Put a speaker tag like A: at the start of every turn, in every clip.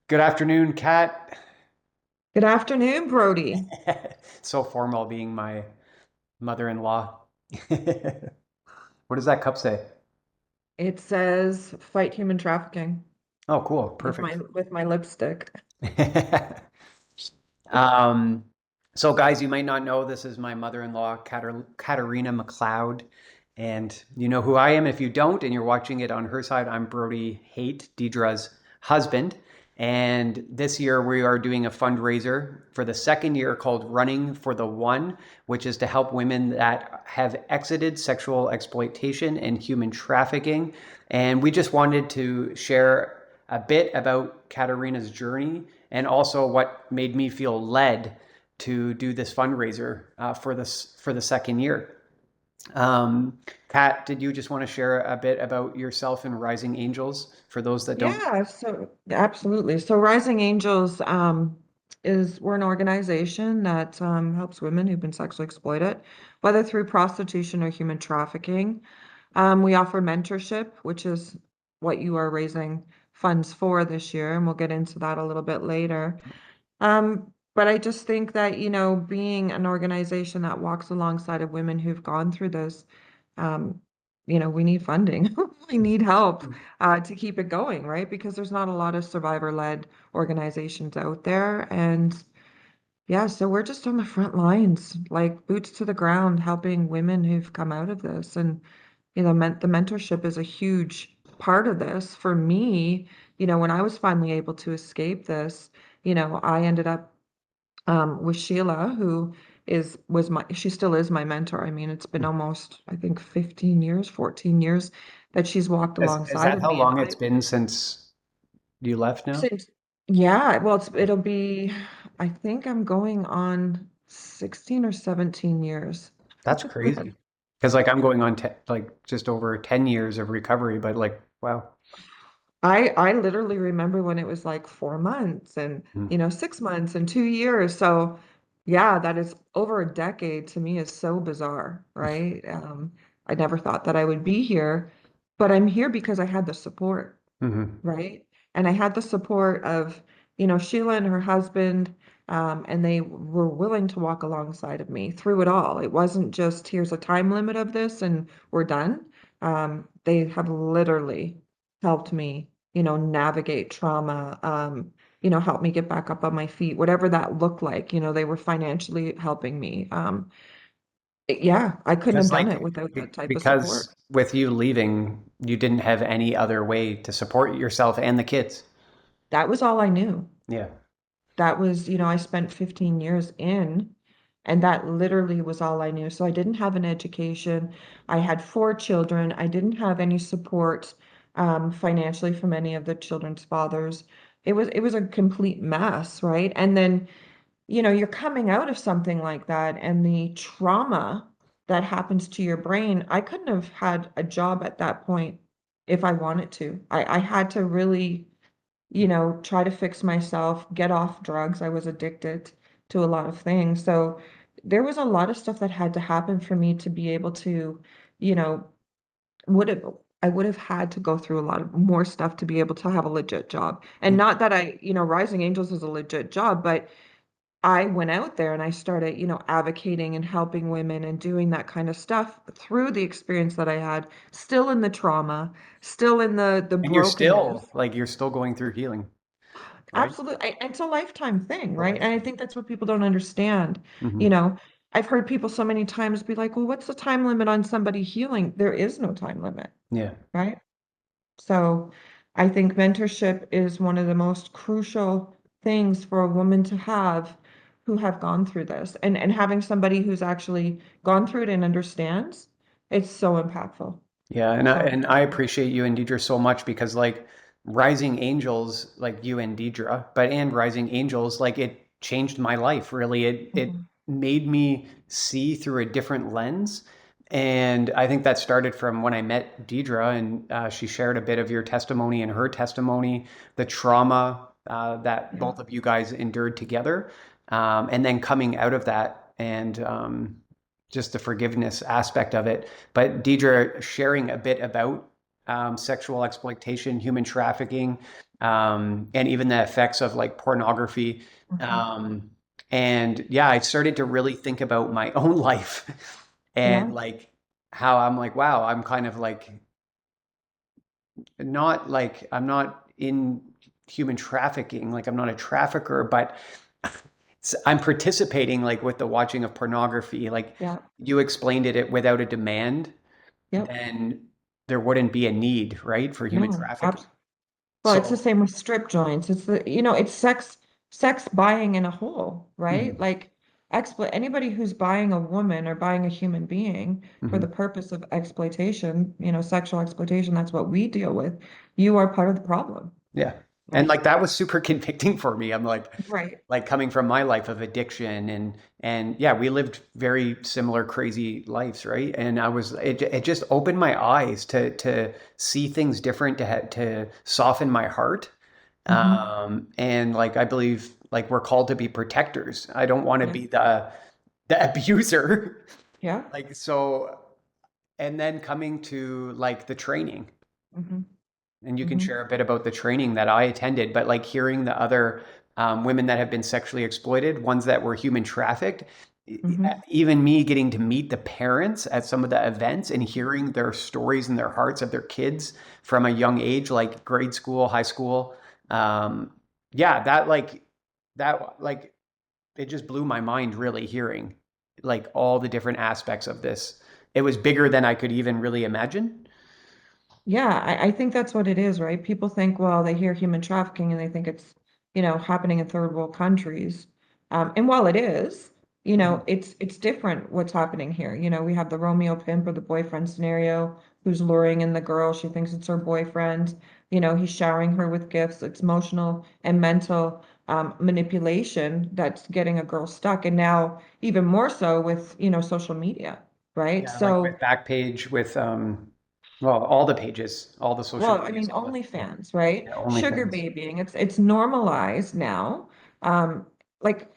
A: Good afternoon, Kat.
B: Good afternoon, Brody.
A: So formal being my mother-in-law. What does that cup say?
B: It says fight human trafficking
A: Oh, cool.
B: with my
A: Perfect.
B: with my lipstick.
A: Um, so guys, you might not know this is my mother-in-law, Katarina MacLeod, and you know who I am. If you don't, and you're watching it on her side, I'm Brody Haight, Deidre's husband. And this year we are doing a fundraiser for the second year called Running for the One, which is to help women that have exited sexual exploitation and human trafficking. And we just wanted to share a bit about Katarina's journey and also what made me feel led to do this fundraiser for the second year. Kat, did you just want to share a bit about yourself and Rising Angels for those that don't?
B: Yeah, so absolutely. So Rising Angels is we're an organization that helps women who've been sexually exploited, whether through prostitution or human trafficking. We offer mentorship, which is what you are raising funds for this year, and we'll get into that a little bit later. But I just think that, being an organization that walks alongside of women who've gone through this, um, we need funding. We need help to keep it going, right? Because there's not a lot of survivor-led organizations out there. And yeah, so we're just on the front lines, like boots to the ground, helping women who've come out of this. And, the mentorship is a huge part of this. For me, when I was finally able to escape this, I ended up with Sheila, who she still is my mentor. I mean, it's been almost, I think, 15 years, 14 years that she's walked
A: Is
B: alongside
A: that
B: of
A: how
B: me. And
A: long it's been since you left now?
B: since, yeah, well, it'll be, I think I'm going on 16 or 17 years.
A: That's
B: That-
A: crazy. Because like I'm going on like just over 10 years of recovery, but like, wow.
B: I literally remember when it was like 4 months and,
A: Mm.
B: 6 months and 2 years. So yeah, that is over a decade to me is so bizarre, right? I never thought that I would be here, but I'm here because I had the support,
A: Mhm.
B: right? And I had the support of, Sheila and her husband, and they were willing to walk alongside of me through it all. It wasn't just here's a time limit of this and we're done. They have literally helped me, navigate trauma, help me get back up on my feet, whatever that looked like. They were financially helping me. Yeah, I couldn't
A: Because
B: have done
A: like
B: it without that type of support.
A: because with you leaving, you didn't have any other way to support yourself and the kids.
B: That was all I knew.
A: Yeah.
B: That was, I spent 15 years in, and that literally was all I knew. So I didn't have an education. I had four children. I didn't have any support financially from any of the children's fathers. It was a complete mess, right? And then, you're coming out of something like that, and the trauma that happens to your brain. I couldn't have had a job at that point if I wanted to. I had to really try to fix myself, get off drugs. I was addicted to a lot of things. So there was a lot of stuff that had to happen for me to be able to, you know, would have I would have had to go through a lot of more stuff to be able to have a legit job. And not that Rising Angels is a legit job, but I went out there and I started, advocating and helping women and doing that kind of stuff through the experience that I had, still in the trauma, still in the
A: And you're
B: brokenness.
A: still like you're still going through healing, right?
B: Absolutely. It's a lifetime thing,
A: A
B: right? And I
A: lifetime.
B: think that's what people don't understand. You
A: Hmm.
B: know, I've heard people so many times be like, well, what's the time limit on somebody healing? There is no time limit,
A: Yeah.
B: right? So I think mentorship is one of the most crucial things for a woman to have who have gone through this. And having somebody who's actually gone through it and understands, it's so impactful.
A: Yeah,
B: So
A: I appreciate you and Deidre so much because like Rising Angels, like you and Deidre, but and Rising Angels, like it changed my life really. It
B: mhm.
A: made me see through a different lens. And I think that started from when I met Deidre and she shared a bit of your testimony and her testimony, the trauma that
B: Yeah.
A: both of you guys endured together, and then coming out of that and just the forgiveness aspect of it. But Deidre sharing a bit about sexual exploitation, human trafficking, and even the effects of like pornography.
B: Mhm.
A: Um, and yeah, I started to really think about my own life and
B: Yeah,
A: like how I'm like, wow, I'm kind of like not like I'm not in human trafficking, like I'm not a trafficker, but I'm participating like with the watching of pornography. Like
B: yeah,
A: you explained it without a demand,
B: yep.
A: then there wouldn't be a need, right, for human
B: No,
A: trafficking.
B: absolutely. Well, it's the
A: So,
B: same with strip joints. It's it's sex buying in a whole, right?
A: mhm,
B: Like anybody who's buying a woman or buying a human being for
A: mhm.
B: the purpose of exploitation, sexual exploitation, that's what we deal with. You are part of the problem,
A: Yeah. And
B: right?
A: like that was super convicting for me. I'm
B: Right.
A: like coming from my life of addiction and yeah, we lived very similar crazy lives, right? And it just opened my eyes to see things different, to soften my heart.
B: Hmm.
A: And like I believe like we're called to be protectors. I don't want to
B: Yeah.
A: be the abuser.
B: Yeah.
A: Like so and then coming to like the training,
B: Hmm.
A: and you can
B: Hmm.
A: share a bit about the training that I attended, but like hearing the other women that have been sexually exploited, ones that were human trafficked,
B: Hmm.
A: even me getting to meet the parents at some of the events and hearing their stories and their hearts of their kids from a young age, like grade school, high school. Um, yeah, that like it just blew my mind really hearing like all the different aspects of this. It was bigger than I could even really imagine.
B: Yeah, I think that's what it is, right? People think, well, they hear human trafficking and they think it's, happening in third world countries. And while it is,
A: Mhm.
B: it's different what's happening here. We have the Romeo pimp or the boyfriend scenario who's luring in the girl. She thinks it's her boyfriend. He's showering her with gifts. It's emotional and mental manipulation that's getting a girl stuck. And now even more so with, social media, right?
A: Yeah, like with
B: So
A: Backpage, with well, all the pages, all the social
B: well, I
A: medias,
B: mean,
A: all the yeah,
B: OnlyFans, right?
A: yeah,
B: Sugar
A: OnlyFans.
B: babying, it's normalized now. Um, like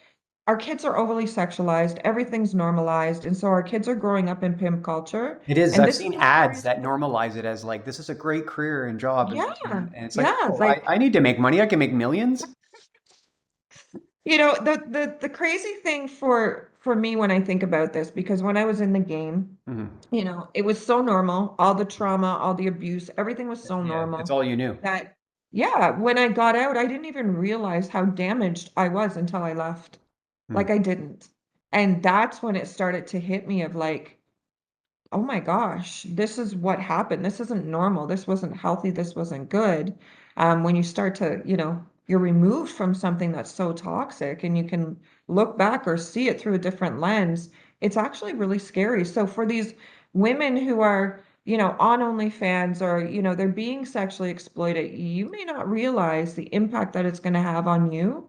B: our kids are overly sexualized, everything's normalized, and so our kids are growing up in pimp culture.
A: It is.
B: And
A: I've
B: this is
A: seen
B: the
A: ads
B: scariest
A: that
B: thing.
A: normalize it as like this is a great career and job,
B: Yeah,
A: and it's like,
B: yeah.
A: oh,
B: Like,
A: I need to make money. I can make millions.
B: the crazy thing for me when I think about this, because when I was in the game,
A: Mhm.
B: it was so normal, all the trauma, all the abuse, everything was so
A: Yeah, it's
B: normal
A: all you knew.
B: that, yeah, when I got out, I didn't even realize how damaged I was until I left.
A: Mm.
B: Like I didn't. And that's when it started to hit me of like, oh my gosh, this is what happened. This isn't normal. This wasn't healthy. This wasn't good. When you start to, you're removed from something that's so toxic and you can look back or see it through a different lens, it's actually really scary. So for these women who are, on OnlyFans or, they're being sexually exploited, you may not realize the impact that it's going to have on you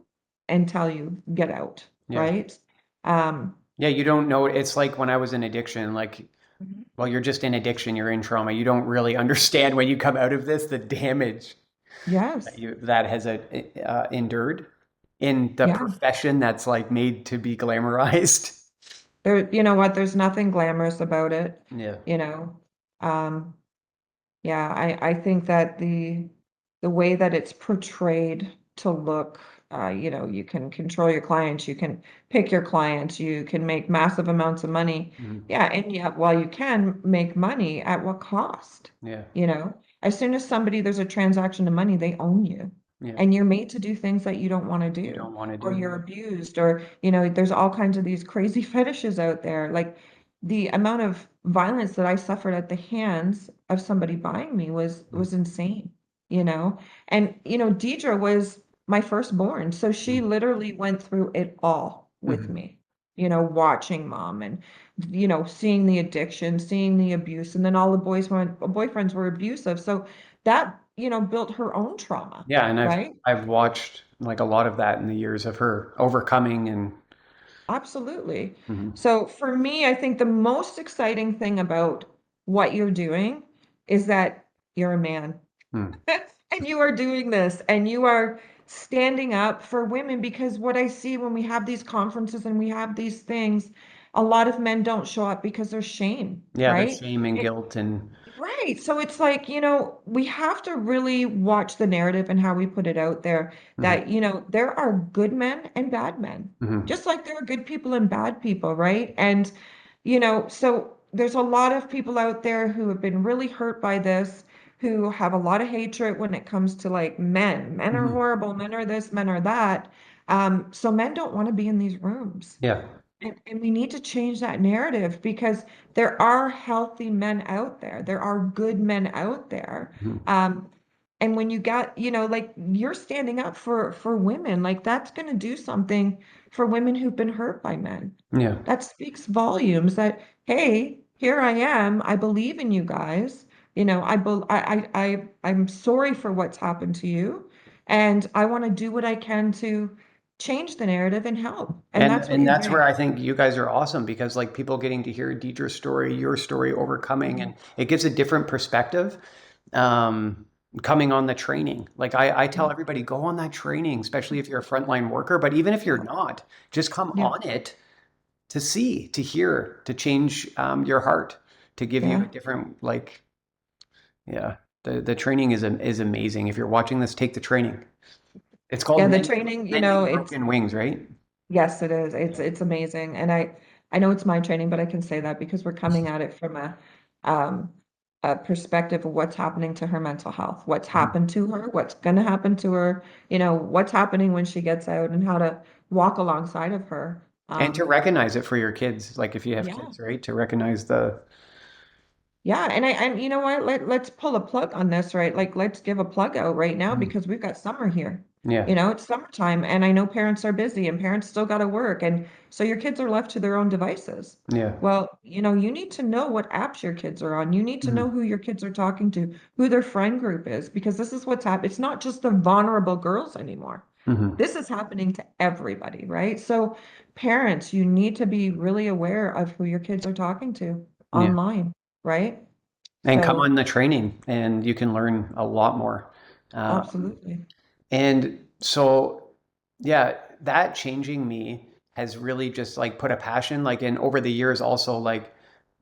B: until you get out,
A: Yeah,
B: right? Um,
A: yeah. You don't know. It's like when I was in addiction. Like,
B: Mhm.
A: well, you're just in addiction. You're in trauma. You don't really understand when you come out of this the damage
B: Yes.
A: that has endured in the
B: Yeah.
A: profession that's like made to be glamorized.
B: You know what? There's nothing glamorous about it,
A: Yeah.
B: you know. Um, yeah, I think that the way that it's portrayed to look, you can control your clients, you can pick your clients, you can make massive amounts of money.
A: Mhm.
B: Yeah, and yet while you can make money, at what cost?
A: Yeah.
B: You know, as soon as there's a transaction of money, they own you.
A: Yeah.
B: And you're made to do things that you don't want to
A: You
B: do,
A: don't want to
B: or
A: do.
B: you're
A: Yeah.
B: abused, or, there's all kinds of these crazy fetishes out there. Like the amount of violence that I suffered at the hands of somebody buying me was insane, you know. And Deidre was my firstborn, so she
A: Mhm.
B: literally went through it all with
A: Mhm.
B: me. Watching mom and seeing the addiction, seeing the abuse, and then all the boyfriends were abusive. So that built her own trauma,
A: Yeah, and
B: right?
A: I've watched like a lot of that in the years of her overcoming and
B: Absolutely.
A: mhm.
B: So for me, I think the most exciting thing about what you're doing is that you're a man
A: Mhm.
B: and you are doing this and you are standing up for women, because what I see when we have these conferences and we have these things, a lot of men don't show up because there's shame,
A: Yeah, there's
B: right?
A: shame and guilt and
B: Right. So it's like, we have to really watch the narrative and how we put it out there
A: Hmm.
B: that, there are good men and bad men,
A: Hmm.
B: just like there are good people and bad people, right? And, so there's a lot of people out there who have been really hurt by this, who have a lot of hatred when it comes to like men. Men are
A: Hmm.
B: horrible, men are this, men are that. So men don't want to be in these rooms.
A: Yeah.
B: And we need to change that narrative because there are healthy men out there. There are good men out there.
A: Mhm.
B: Um, and when you got, like you're standing up for women, like that's going to do something for women who've been hurt by men.
A: Yeah.
B: That speaks volumes that, hey, here I am. I believe in you guys. I'm sorry for what's happened to you. And I want to do what I can to change the narrative and help. And that's what
A: And
B: you're
A: that's where
B: doing.
A: I think you guys are awesome because like people getting to hear Deidre's story, your story overcoming,
B: Mhm.
A: and it gives a different perspective. Um, Coming on the training. Like I tell
B: Yeah.
A: everybody, go on that training, especially if you're a frontline worker, but even if you're
B: Yeah.
A: not, just come
B: Yeah.
A: on it to see, to hear, to change your heart, to give you a
B: Yeah.
A: different like, yeah. The training is amazing. If you're watching this, take the training. It's called
B: Yeah, the training,
A: Mending
B: it's
A: Broken Wings, right?
B: yes, it is.
A: Yeah.
B: It's amazing. And I know it's my training, but I can say that because we're coming at it from um a perspective of what's happening to her mental health, what's
A: Mhm.
B: happened to her, what's gonna happen to her, what's happening when she gets out and how to walk alongside of her.
A: And to recognize it for your kids, like if you have
B: Yeah.
A: kids, right? To recognize the,
B: Yeah, and you know what? Let's pull a plug on this, right? Like let's give a plug out right now
A: Mhm.
B: because we've got summer here.
A: Yeah,
B: It's summertime and I know parents are busy and parents still got to work and so your kids are left to their own devices.
A: yeah.
B: Well, you need to know what apps your kids are on. You need to know
A: Hmm.
B: who your kids are talking to, who their friend group is, because this is what's happening. It's not just the vulnerable girls anymore.
A: Hmm.
B: This is happening to everybody, right? So parents, you need to be really aware of who your kids are talking to
A: Yeah.
B: online, right?
A: And come
B: So
A: on the training and you can learn a lot more.
B: absolutely.
A: And so, yeah, that changing me has really just like put a passion, like in over the years also, like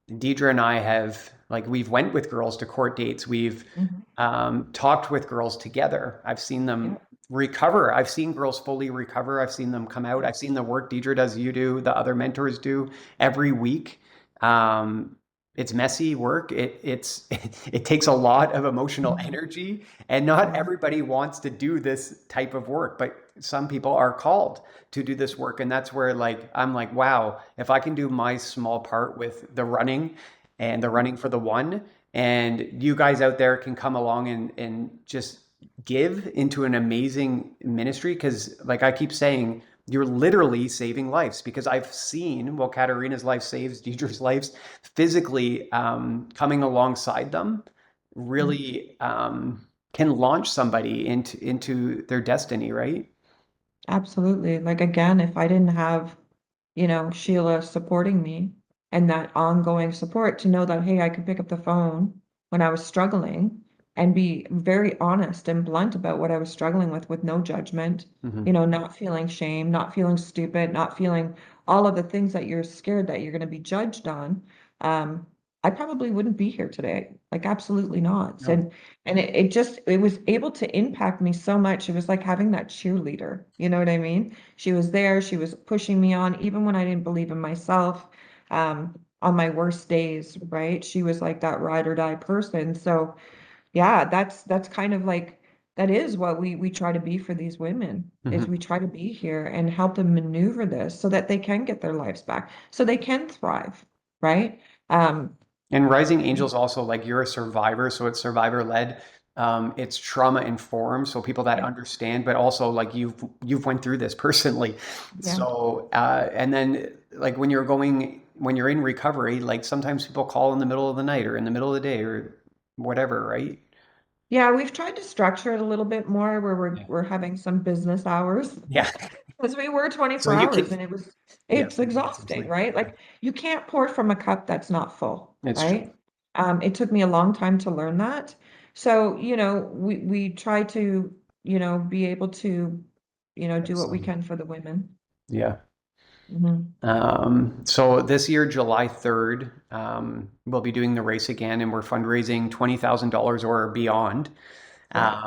A: Deidre and I have like we've went with girls to court dates. We've
B: Mhm.
A: talked with girls together. I've seen
B: Yeah.
A: them recover. I've seen girls fully recover. I've seen them come out.
B: Yeah.
A: I've seen the work Deidre does, you do, the other mentors do every week. Um, it's messy work. It takes a lot of emotional
B: Mhm.
A: energy, and not
B: Yeah.
A: everybody wants to do this type of work, but some people are called to do this work, and that's where like I'm like, wow, if I can do my small part with the running and the running for the one, and you guys out there can come along and just give into an amazing ministry because like I keep saying, you're literally saving lives because I've seen well Katarina's life saves Deidre's lives physically coming alongside them
B: Mhm.
A: really can launch somebody into their destiny, right?
B: Absolutely. Like again, if I didn't have, Sheila supporting me and that ongoing support to know that, hey, I could pick up the phone when I was struggling and be very honest and blunt about what I was struggling with no judgment,
A: Hmm.
B: not feeling shame, not feeling stupid, not feeling all of the things that you're scared that you're going to be judged on. Um, I probably wouldn't be here today. Like absolutely not.
A: No.
B: And it was able to impact me so much. It was like having that cheerleader. You know what I mean? She was there, she was pushing me on, even when I didn't believe in myself, on my worst days, right? She was like that ride or die person. So yeah, that's kind of like that is what we try to be for these women, is we
A: Hmm.
B: try to be here and help them maneuver this so that they can get their lives back, so they can thrive, right? Um,
A: And Rising Angels also like you're a survivor, so it's survivor led. It's trauma informed, so people that
B: yeah,
A: understand, but also like you've went through this personally.
B: yeah.
A: So and then like when you're in recovery, like sometimes people call in the middle of the night or in the middle of the day or whatever, right?
B: Yeah, we've tried to structure it a little bit more where we're
A: Yeah.
B: we're having some business hours.
A: Yeah.
B: Because we were
A: So
B: 24
A: you
B: hours
A: can,
B: and
A: yeah,
B: it's
A: you can get some
B: exhausting,
A: sleep.
B: right?
A: Yeah,
B: Like you can't pour from a cup that's not full,
A: it's true.
B: right? It took me a long time to learn that. So, we try to, be able to, do what we
A: Excellent.
B: can for the women.
A: Yeah.
B: Mhm.
A: So this year, July 3rd, we'll be doing the race again, and we're fundraising $20,000 or beyond.
B: Yeah.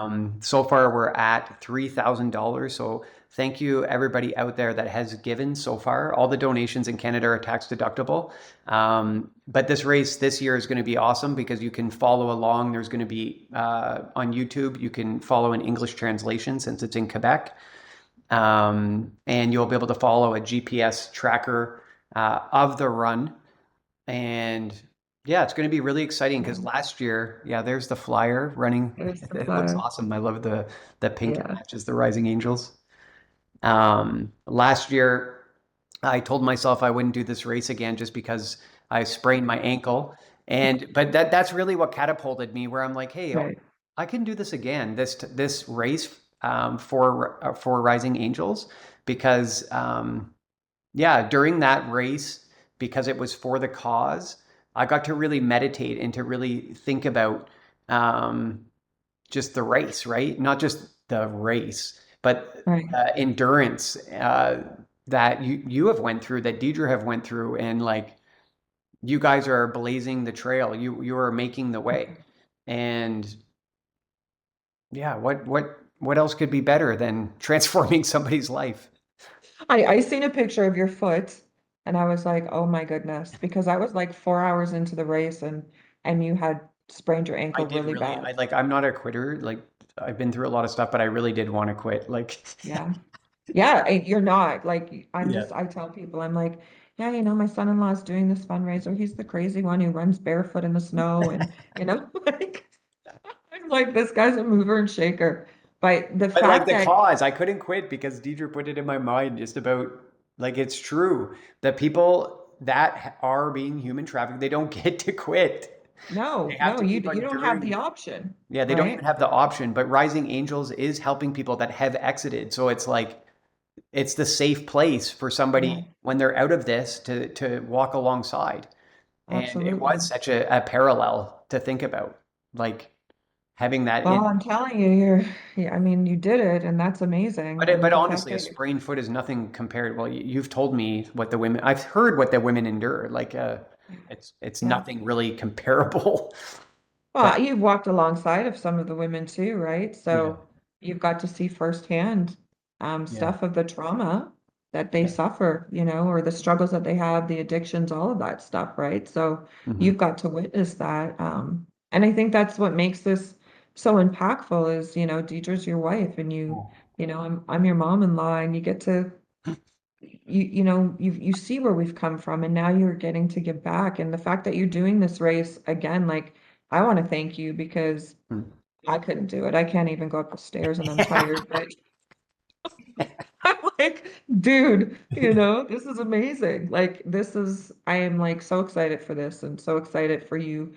A: So far, we're at $3,000. So thank you, everybody out there that has given so far. All the donations in Canada are tax deductible. But this race this year is going to be awesome because you can follow along. There's going to be on YouTube, you can follow an English translation since it's in Quebec. And you'll be able to follow a GPS tracker of the run. And yeah, it's going to be really exciting
B: Yeah.
A: because last year, yeah, there's the flyer running.
B: There's the
A: It looks
B: flyer.
A: awesome. I love the pink it
B: Yeah.
A: matches the Rising Angels. Last year, I told myself I wouldn't do this race again just because I sprained my ankle. And but that's really what catapulted me where I'm like, hey,
B: Right.
A: I can do this again. This race for Rising Angels because yeah, during that race, because it was for the cause, I got to really meditate and to really think about um, just the race, right? Not just the race, but
B: Right.
A: endurance that you have went through, that Deidre have went through, and like you guys are blazing the trail. You are making the way, and yeah, what else could be better than transforming somebody's life?
B: I seen a picture of your foot and I was like, oh my goodness, because I was like 4 hours into the race and you had sprained your
A: I
B: ankle
A: did
B: really
A: really,
B: bad.
A: I'm not a quitter. Like I've been through a lot of stuff, but I really did want to quit. Like,
B: Yeah. Yeah, you're not. Like
A: yeah.
B: I tell people, I'm like, yeah, my son-in-law's doing this fundraiser. He's the crazy one who runs barefoot in the snow and like I'm like this guy's a mover and shaker. But the
A: But like
B: fact
A: the
B: that
A: cause, I couldn't quit because Deidre put it in my mind just about like it's true. The people that are being human trafficked, they don't get to quit. They
B: no,
A: have
B: no,
A: to keep
B: you
A: on
B: don't have
A: doing
B: the
A: it.
B: option,
A: Yeah, they don't even
B: right?
A: have the option. But Rising Angels is helping people that have exited. So it's like it's the safe place for
B: Yeah,
A: somebody when they're out of this to walk alongside. And it was
B: absolutely.
A: such a parallel to think about, like having that
B: Well,
A: in.
B: I'm telling you, yeah, I mean, you did it, and that's amazing.
A: But
B: And the fact
A: honestly, a
B: that you,
A: sprained foot is nothing compared. Well, you've told me what the women. I've heard what the women endure. Like, it's
B: yeah.
A: nothing really comparable. But
B: Well, you've walked alongside of some of the women too, right?
A: yeah,
B: So you've got to see firsthand
A: yeah,
B: stuff of the trauma that they
A: yeah.
B: suffer, or the struggles that they have, the addictions, all of that stuff, right? So
A: Hmm.
B: you've got to witness that. And I think that's what makes this so impactful is, Deidre's your wife and I'm your mom-in-law and you get to you see where we've come from and now you're getting to give back and the fact that you're doing this race again like I want to thank you because I couldn't do it. I can't even go up the stairs and I'm tired but I'm like dude this is amazing like I am like so excited for this and so excited for you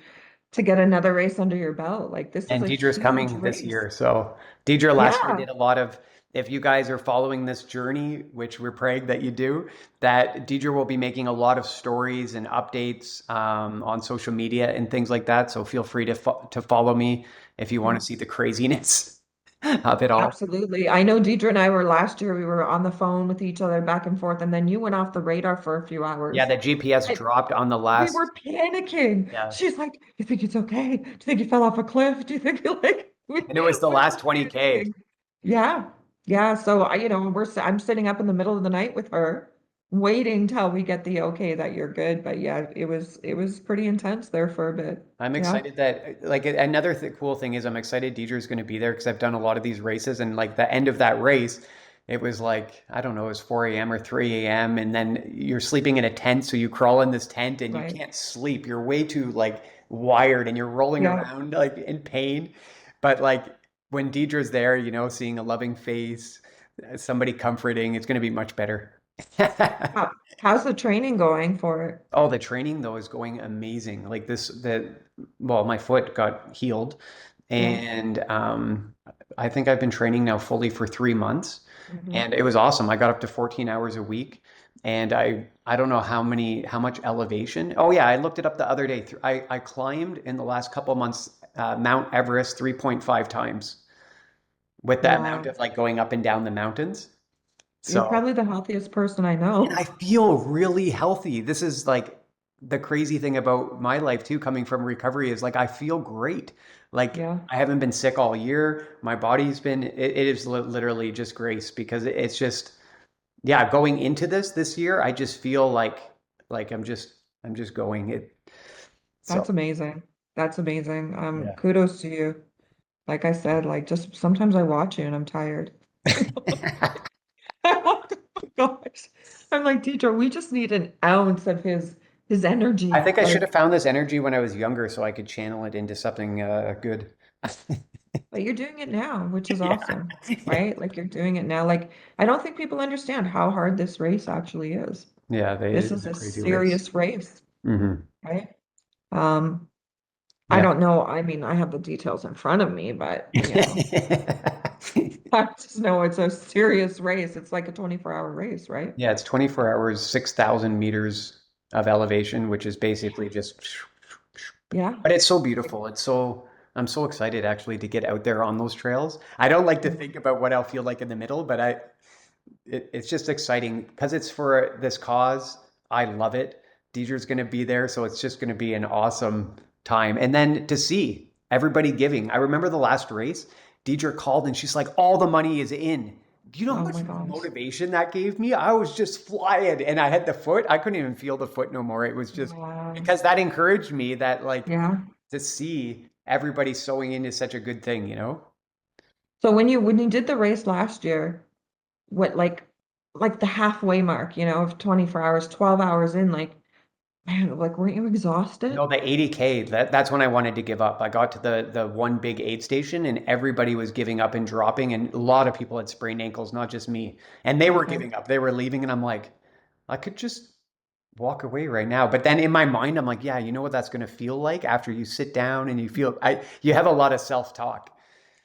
B: to get another race under your belt like this is
A: And
B: a
A: Deidre's
B: huge
A: coming this
B: race.
A: year. So Deidre last year
B: Yeah,
A: did a lot of, if you guys are following this journey, which we're praying that you do, that Deidre will be making a lot of stories and updates on social media and things like that. So feel free to follow me if you want
B: yeah.
A: to see the craziness of it all.
B: Absolutely. I know Deidre and I were last year, we were on the phone with each other back and forth, and then you went off the radar for a few
A: Yeah,
B: hours.
A: the GPS
B: And
A: dropped on the
B: we
A: last.
B: were panicking.
A: Yeah,
B: She's like, you think it's okay? Do you think you fell off a cliff? Do you think you like
A: and it was the
B: we
A: last
B: were
A: 20K.
B: panicking. Yeah. Yeah. So I'm sitting up in the middle of the night with her, waiting till we get the okay that you're good. But yeah, it was pretty intense there for a bit.
A: I'm
B: Yeah.
A: excited that like another cool thing is I'm excited Deidre's going to be there because I've done a lot of these races and like the end of that race, it was like I don't know, it was 4 a.m. or 3 a.m. and then you're sleeping in a tent, so you crawl in this tent and you
B: Right.
A: can't sleep. You're way too like wired and you're rolling
B: Yeah.
A: around like in pain. But like when Deidre's there, seeing a loving face, somebody comforting, it's going to be much better.
B: How's the training going for it?
A: Oh, the training though is going amazing. Like well, my foot got healed,
B: Yeah.
A: and I think I've been training now fully for 3 months,
B: Hmm.
A: and it was awesome. I got up to 14 hours a week, and I don't know how much elevation. Oh yeah, I looked it up the other day. I climbed in the last couple months Mount Everest 3.5 times with that amount
B: Wow.
A: of like going up and down the mountains.
B: You're
A: So,
B: probably the healthiest person I
A: and I
B: know.
A: feel really healthy. This is like the crazy thing about my life too, coming from recovery is like I feel great. Like
B: Yeah,
A: I haven't been sick all year. My body's been, it is literally just grace because it's just, yeah, going into this year, I just feel like I'm just going it. So,
B: that's amazing. That's amazing.
A: yeah.
B: Kudos to you. Like I said, like just sometimes I watch you and I'm tired. I'm like, oh my gosh. I'm like, teacher, we just need an ounce of his
A: I
B: energy.
A: think I should have
B: Like,
A: found this energy when I was younger so I could channel it into something good.
B: but you're doing it now, which is
A: Yeah.
B: awesome, right? Like you're doing it now. Like, I don't think people understand how hard this race actually is.
A: Yeah,
B: This
A: it's
B: is
A: a
B: a
A: crazy race.
B: serious race,
A: Hmm.
B: right? Um, I
A: Yeah.
B: don't know. I mean, I have the details in front of me, but I just know it's a serious race. It's like a 24-hour race, right?
A: Yeah, it's 24 hours, 6,000 meters of elevation, which is basically just,
B: Yeah.
A: but it's so beautiful. I'm so excited actually to get out there on those trails. I don't like to think about what I'll feel like in the middle, but it's just exciting because it's for this cause. I love it. Deidre's going to be there, so it's just going to be an awesome time. And then to see everybody giving. I remember the last race, Deidre called and she's like, all the money is in. Do you know how
B: Oh
A: much
B: my gosh.
A: motivation that gave me? I was just flying and I had the foot. I couldn't even feel the foot no more. It was just
B: Wow.
A: because that encouraged me that like
B: Yeah.
A: to see everybody sewing into such a good thing, you know?
B: So when you did the race last year, what like the halfway mark, of 24 hours, 12 hours in, like, man, like weren't you exhausted?
A: No, the 80K, that's when I wanted to give up. I got to the one big aid station and everybody was giving up and dropping and a lot of people had sprained ankles, not just me. And they were
B: Okay.
A: giving up. They were leaving and I'm like, I could just walk away right now. But then in my mind I'm like, yeah, you know what that's going to feel like after you sit down and you have a lot of self-talk.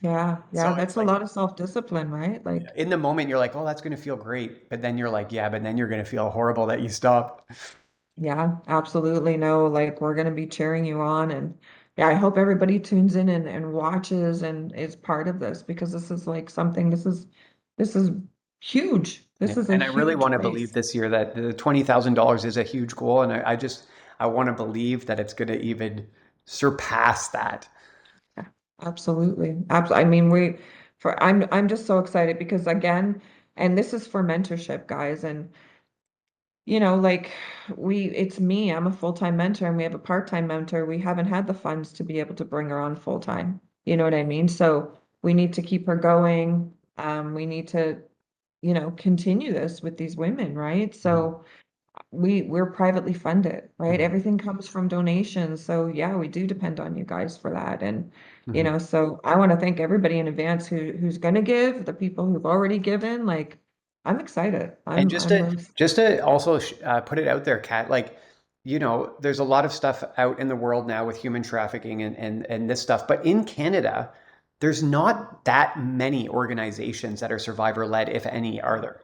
B: Yeah,
A: So
B: yeah,
A: it's
B: that's a
A: like
B: lot of self-discipline, right?
A: yeah,
B: Like,
A: in the moment you're like, "Oh, that's going to feel great." But then you're like, "Yeah, but then you're going to feel horrible that you stopped."
B: yeah, absolutely. No, like we're gonna be cheering you on, and yeah, I hope everybody tunes in and watches and is part of this because this is like something, this is huge.
A: Yeah,
B: This is a
A: and I really
B: huge
A: want to believe
B: race.
A: this year that the $20,000 is a huge goal, and I want to believe that it's going to even surpass that.
B: Yeah, absolutely. I mean, I'm just so excited because again, and this is for mentorship, guys, and like it's me, I'm a full-time mentor and we have a part-time mentor. We haven't had the funds to be able to bring her on full-time. You know what I mean? So we need to keep her going. We need to, continue this with these women, right?
A: Mhm,
B: So we're privately funded, right?
A: mhm,
B: Everything comes from donations. So yeah, we do depend on you guys for that. And
A: mhm.
B: so I want to thank everybody in advance who's going to give, the people who've already given. Like I'm excited.
A: And
B: I'm really
A: just to also put it out there, Kat, like there's a lot of stuff out in the world now with human trafficking and this stuff, but in Canada, there's not that many organizations that are survivor led, if any, are there?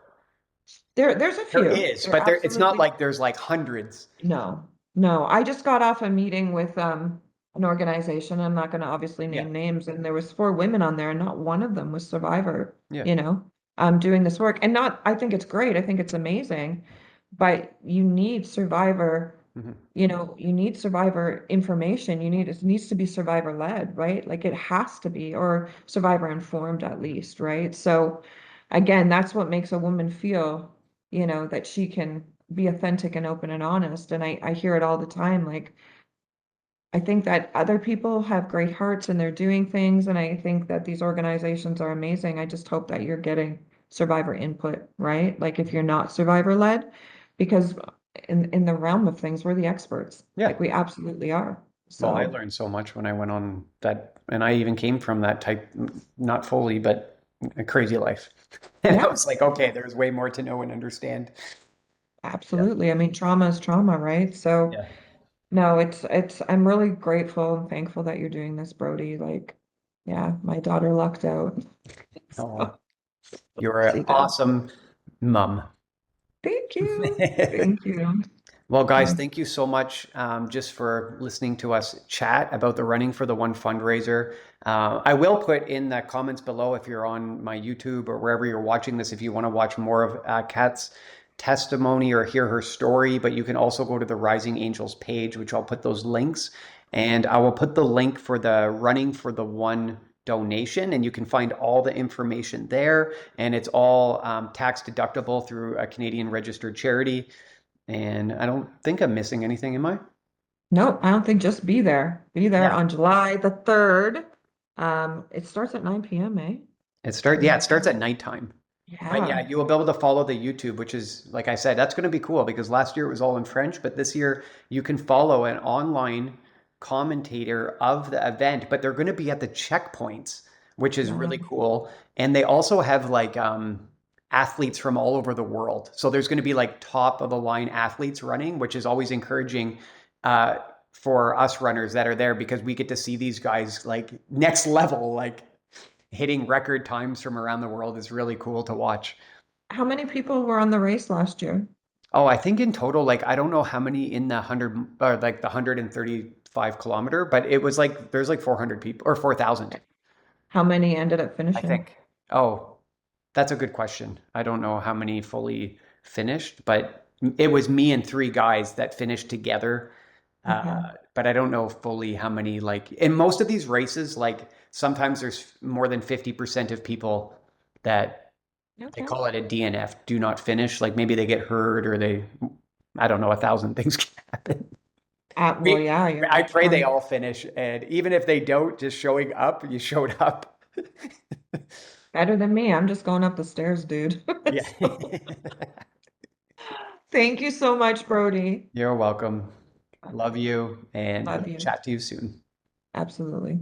B: there's a
A: There
B: few.
A: is,
B: There
A: but it's not
B: absolutely
A: like there's like hundreds.
B: no. No. I just got off a meeting with an organization. I'm not going to obviously
A: Yeah,
B: name names, and there was 4 women on there, and not one of them was survivor,
A: yeah.
B: doing this work. And not, I think it's great. I think it's amazing, but you need survivor,
A: Mhm,
B: you need survivor information. It needs to be survivor led, right? Like it has to be, or survivor informed at least, right? So again, that's what makes a woman feel, that she can be authentic and open and honest. And I hear it all the time. Like, I think that other people have great hearts and they're doing things. And I think that these organizations are amazing. I just hope that you're getting survivor input, right? Like if you're not survivor led, because in the realm of things, we're the experts.
A: yeah.
B: Like we absolutely are.
A: Well, I
B: So
A: learned so much when I went on that, and I even came from that type, not fully, but a crazy life. And I
B: yeah,
A: was like, okay, there's way more to know and understand. Yeah,
B: absolutely. I mean, trauma is trauma, right? So
A: yeah.
B: no, I'm really grateful and thankful that you're doing this, Brody. Like, yeah, my daughter lucked out.
A: Oh,
B: So
A: you're
B: she
A: an
B: did.
A: awesome mom.
B: Thank you. Thank you.
A: Well, guys,
B: Um,
A: thank you so much just for listening to us chat about the Running for the One fundraiser. I will put in the comments below if you're on my YouTube or wherever you're watching this, if you want to watch more of Kat's testimony or hear her story. But you can also go to the Rising Angels page, which I'll put those links. And I will put the link for the Running for the One donation, and you can find all the information there. And it's all tax deductible through a Canadian registered charity. And I don't think I'm missing anything, am I?
B: no, I don't think just be there. Be there
A: Yeah.
B: on July the 3rd. It starts at 9 p.m., eh?
A: It starts at nighttime. But yeah,
B: Yeah.
A: you will be able to follow the YouTube, which is, like I said, that's going to be cool because last year it was all in French, but this year you can follow an online commentator of the event, but they're going to be at the checkpoints, which is really
B: Wow.
A: cool. And they also have like athletes from all over the world. So there's going to be like top of the line athletes running, which is always encouraging uh, for us runners that are there because we get to see these guys like next level, like hitting record times from around the world is really cool to watch.
B: How many people were on the race last year?
A: Oh, I think in total, like I don't know how many in the 100 or like the 135 kilometer, but it was like there's like 400 people or 4,000,
B: How many ended up
A: I
B: finishing?
A: think. Oh, that's a good question. I don't know how many fully finished, but it was me and three guys that finished together.
B: Okay.
A: But I don't know fully how many, like in most of these races, like sometimes there's more than 50% of people that they
B: Okay.
A: call it a DNF, do not finish. Like maybe they get hurt or I don't know, a thousand things can happen.
B: Well, yeah,
A: I
B: you're
A: pray they
B: trying
A: all finish. And even if they don't, just showing up, you showed up.
B: better than me. I'm just going up the stairs, dude.
A: Yeah.
B: So, thank you so much, Brody.
A: You're welcome. Love you and
B: Love
A: we'll
B: you.
A: chat to you soon.
B: Absolutely.